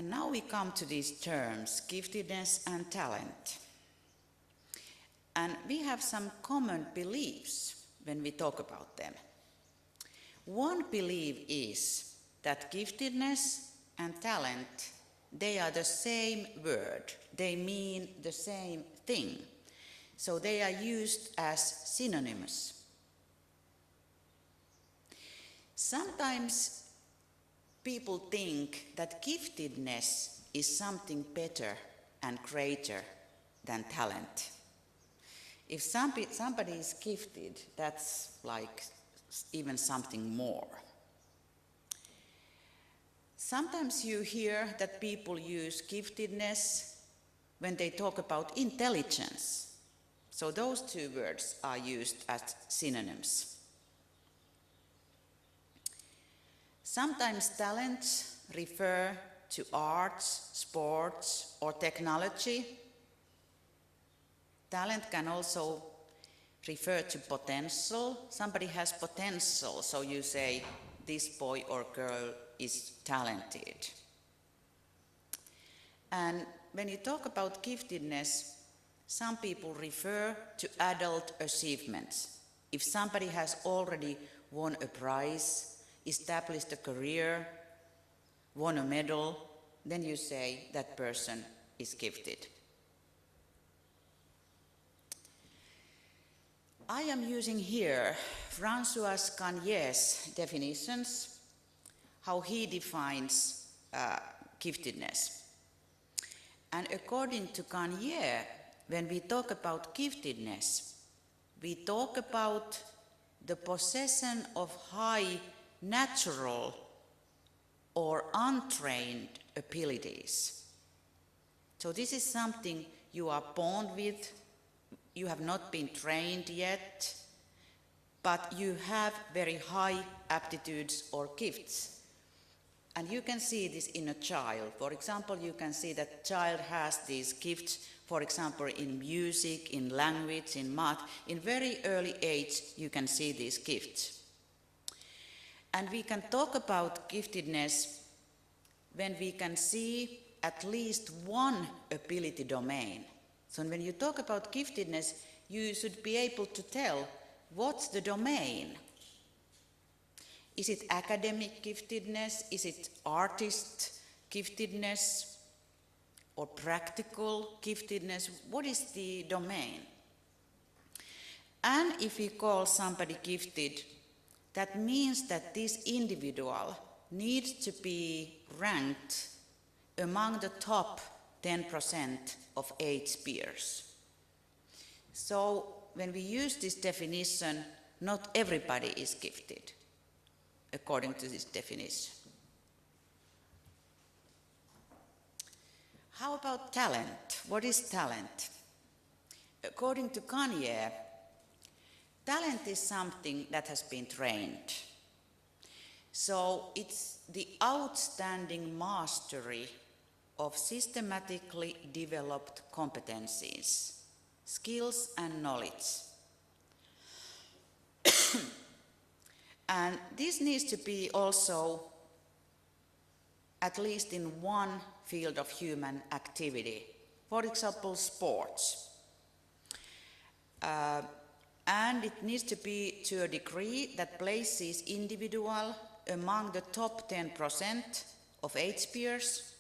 And now we come to these terms, giftedness and talent. And we have some common beliefs when we talk about them. One belief is that giftedness and talent, they are the same word. They mean the same thing. So they are used as synonyms. Sometimes people think that giftedness is something better and greater than talent. If somebody is gifted, that's like even something more. Sometimes you hear that people use giftedness when they talk about intelligence. So those two words are used as synonyms. Sometimes talents refer to arts, sports, or technology. Talent can also refer to potential. Somebody has potential, so you say this boy or girl is talented. And when you talk about giftedness, some people refer to adult achievements. If somebody has already won a prize, established a career, won a medal, then you say that person is gifted. I am using here François Gagné's definitions, how he defines giftedness. And according to Gagné, when we talk about giftedness, we talk about the possession of high natural or untrained abilities. So this is something you are born with. You have not been trained yet, but you have very high aptitudes or gifts. And you can see this in a child. For example, you can see that child has these gifts, for example, in music, in language, in math. In very early age, you can see these gifts. And we can talk about giftedness when we can see at least one ability domain. So when you talk about giftedness, you should be able to tell what's the domain. Is it academic giftedness? Is it artist giftedness? Or practical giftedness? What is the domain? And if we call somebody gifted, that means that this individual needs to be ranked among the top 10% of age peers. So when we use this definition, not everybody is gifted, according to this definition. How about talent? What is talent? According to Gagné, talent is something that has been trained. So it's the outstanding mastery of systematically developed competencies, skills and knowledge. And this needs to be also at least in one field of human activity, for example, sports. And it needs to be to a degree that places individual among the top 10% of age peers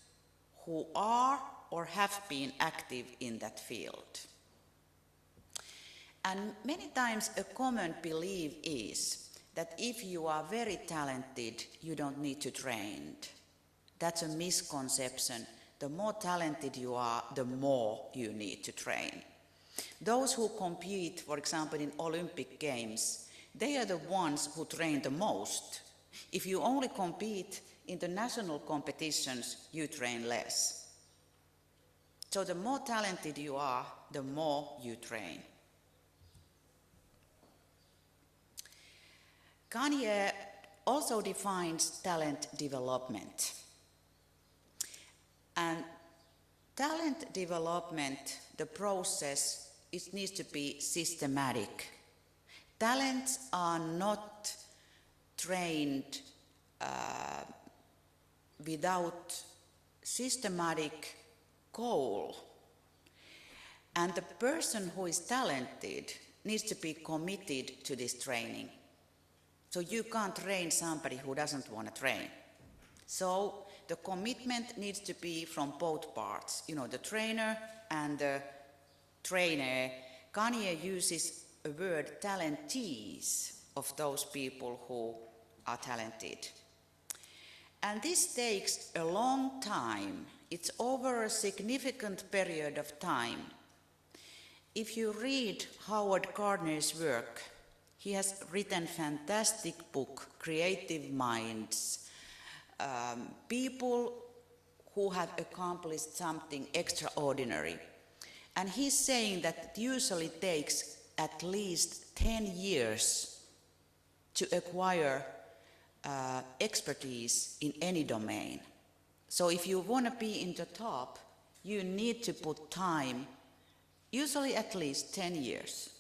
who are or have been active in that field. And many times a common belief is that if you are very talented, you don't need to train. That's a misconception. The more talented you are, the more you need to train. Those who compete, for example, in Olympic Games, they are the ones who train the most. If you only compete in the national competitions, you train less. So the more talented you are, the more you train. Gagné also defines talent development. And talent development, the process, it needs to be systematic. Talents are not trained without systematic goal. And the person who is talented needs to be committed to this training. So you can't train somebody who doesn't want to train. So the commitment needs to be from both parts, the trainer and the trainer. Kanye uses a word talentees of those people who are talented. And this takes a long time. It's over a significant period of time. If you read Howard Gardner's work, he has written a fantastic book, Creative Minds, people who have accomplished something extraordinary. And he's saying that it usually takes at least 10 years to acquire expertise in any domain. So if you want to be in the top, you need to put time, usually at least 10 years.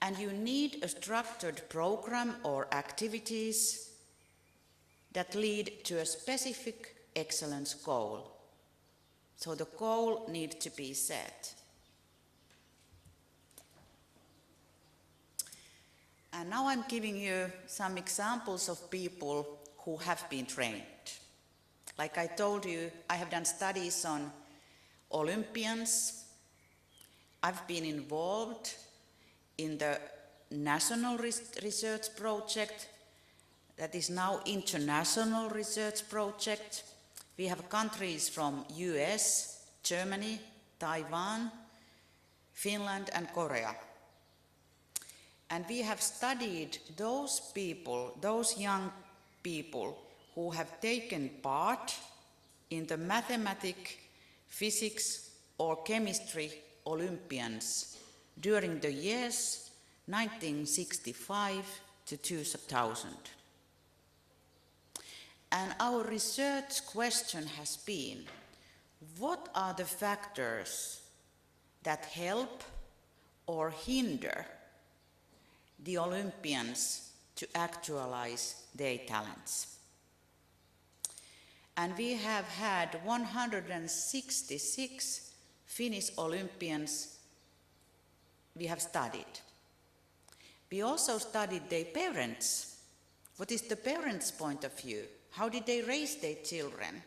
And you need a structured program or activities that lead to a specific excellence goal. So the goal needs to be set. And now I'm giving you some examples of people who have been trained. Like I told you, I have done studies on Olympians. I've been involved in the national research project that is now international research project. We have countries from US, Germany, Taiwan, Finland and Korea. And we have studied those people, those young people who have taken part in the mathematics, physics or chemistry Olympians during the years 1965 to 2000. And our research question has been, what are the factors that help or hinder the Olympians to actualize their talents? And we have had 166 Finnish Olympians we have studied. We also studied their parents. What is the parents' point of view? How did they raise their children?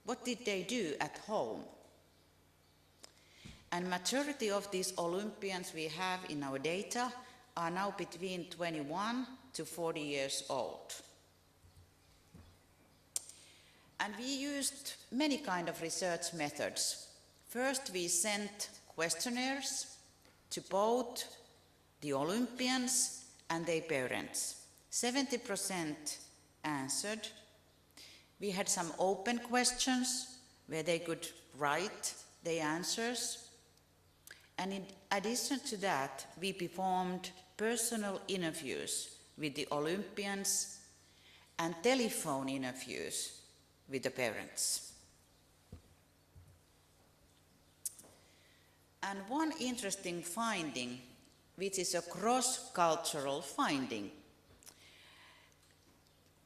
What did they do at home? And majority of these Olympians we have in our data are now between 21 to 40 years old. And we used many kind of research methods. First, we sent questionnaires to both the Olympians and their parents. 70% answered. We had some open questions where they could write their answers. And in addition to that, we performed personal interviews with the Olympians and telephone interviews with the parents. And one interesting finding, which is a cross-cultural finding,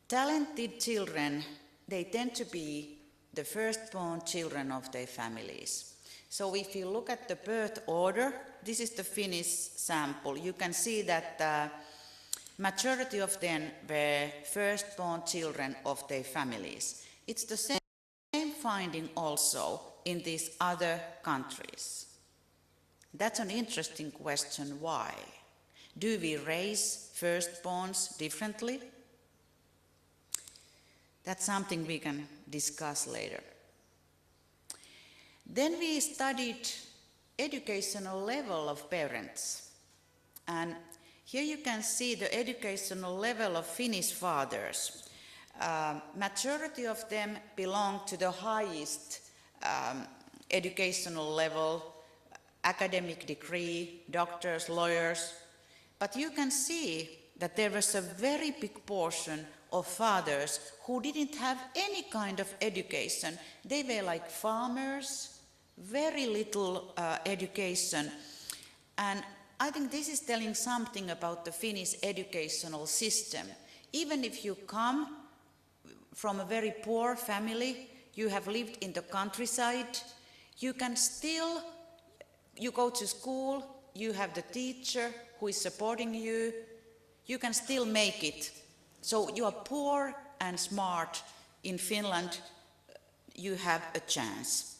talented children, they tend to be the firstborn children of their families. So if you look at the birth order, this is the Finnish sample, you can see that the majority of them were firstborn children of their families. It's the same finding also in these other countries. That's an interesting question, why? Do we raise firstborns differently? That's something we can discuss later. Then we studied educational level of parents. And here you can see the educational level of Finnish fathers. Majority of them belong to the highest educational level, academic degree, doctors, lawyers. But you can see that there was a very big portion of fathers who didn't have any kind of education. They were like farmers, very little education. And I think this is telling something about the Finnish educational system. Even if you come from a very poor family, you have lived in the countryside, you go to school, you have the teacher who is supporting you, you can still make it. So you are poor and smart in Finland, you have a chance.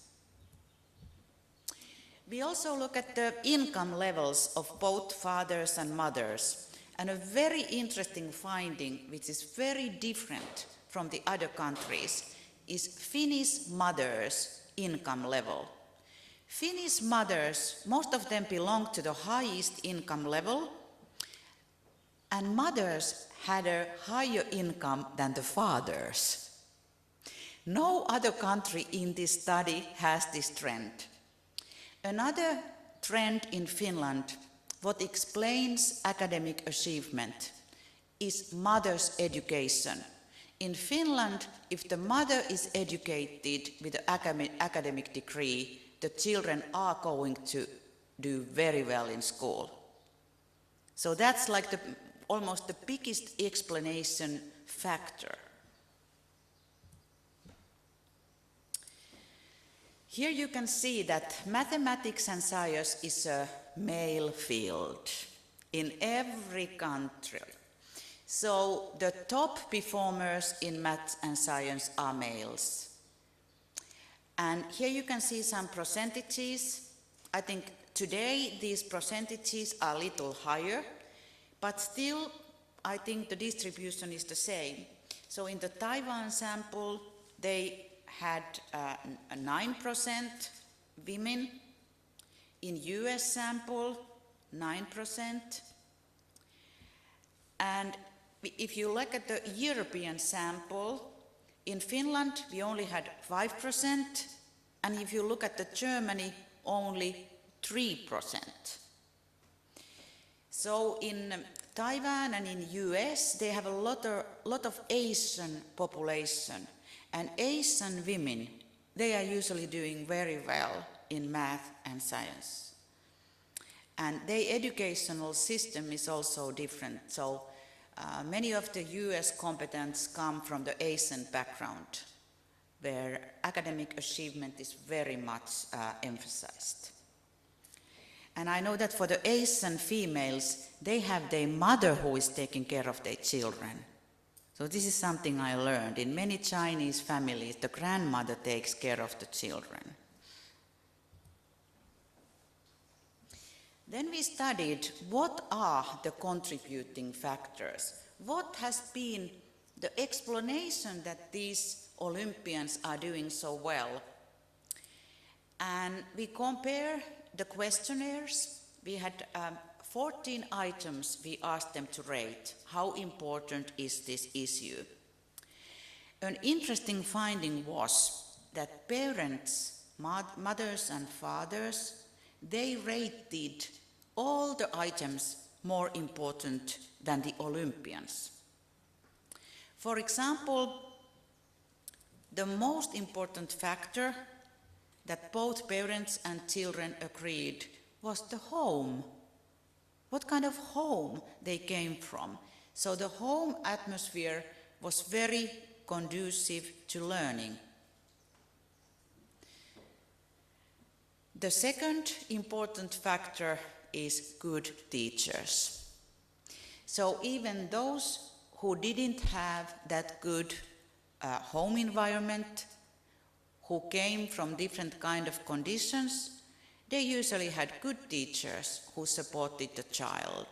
We also look at the income levels of both fathers and mothers, and a very interesting finding, which is very different from the other countries, is Finnish mothers' income level. Finnish mothers, most of them belong to the highest income level, and mothers had a higher income than the fathers. No other country in this study has this trend. Another trend in Finland, what explains academic achievement, is mother's education. In Finland, if the mother is educated with an academic degree, the children are going to do very well in school. So that's like almost the biggest explanation factor. Here you can see that mathematics and science is a male field in every country. So the top performers in maths and science are males. And here you can see some percentages. I think today these percentages are a little higher, but still I think the distribution is the same. So in the Taiwan sample, they had 9% women. In US sample, 9%. And if you look at the European sample, in Finland we only had 5%, and if you look at the Germany, only 3%. So in Taiwan and in US, they have a lot of Asian population. And Asian women, they are usually doing very well in math and science. And their educational system is also different. So many of the US competents come from the Asian background, where academic achievement is very much emphasized. And I know that for the Asian females, they have their mother who is taking care of their children. So this is something I learned. In many Chinese families, the grandmother takes care of the children. Then we studied what are the contributing factors. What has been the explanation that these Olympians are doing so well? And we compare the questionnaires. We had 14 items we asked them to rate. How important is this issue? An interesting finding was that parents, mothers and fathers, they rated all the items more important than the Olympians. For example, the most important factor that both parents and children agreed was the home. What kind of home they came from. So the home atmosphere was very conducive to learning. The second important factor is good teachers. So even those who didn't have that good home environment, who came from different kind of conditions, they usually had good teachers who supported the child.